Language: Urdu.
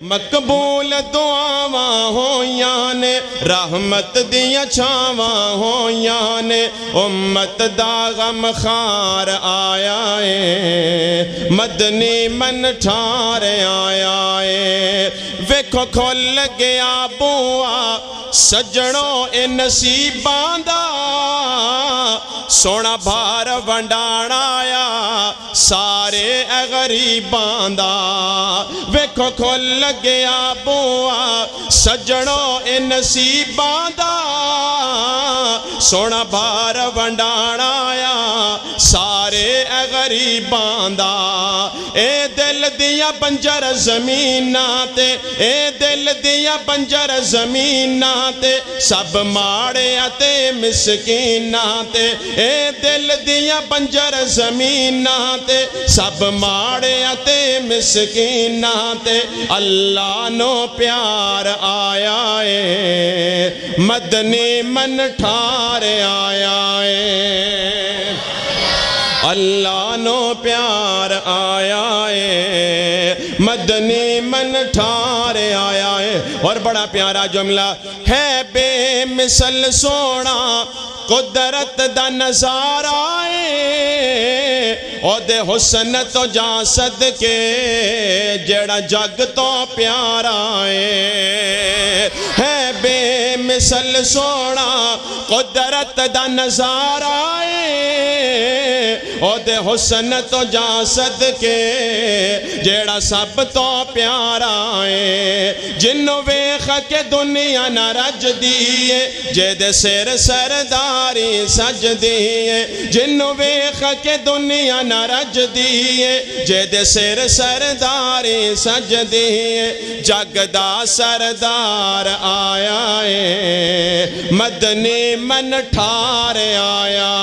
مقبول دعاواں ہویاں نے رحمت دیاں چھاواں ہویاں نے امت دا غم خار آیا ہے مدنی من ٹھار آیا ہے ویکھو کھل گیا بوا سجنوں اے نصیباں دا سونا بھار ونڈانا آیا سارے اے غریباں دا ویکھو کھل گیا بوا سجنوں اے نصیباں دا سونا بھار ونڈانا آیا سارے اے غریباں دا اے دل دیا بنجر زمیناں تے اے دل دیا بنجر زمیناں تے سب ماڑے تے مسکیناں تے اے دل دیا بنجر زمیناں تے سب ماڑے تے مسکیناں تے اللہ نو پیار آیا ہے مدنی من ٹھار آیا ہے اللہ نو پیار آیا ہے مدنی من ٹھار آیا ہے اور بڑا پیارا جملہ ہے بے مثل سونا قدرت دا نظارہ ہے او دے حسن تو جا صدقے جڑا جگ تو پیارا ہے بے مثل سونا قدرت دا نظارہ ہے او دے حسن تو جا صدقے جڑا سب تو پیارا ہے جنو ویخ کے دنیا نہ رج دیئے جے دے سر سرداری سج دیئے جنو ویخ کے دنیا نہ رج دیئے جے دے سر سرداری سج دیئے جگ دا سردار آیا ہے مدنی من ٹھار آیا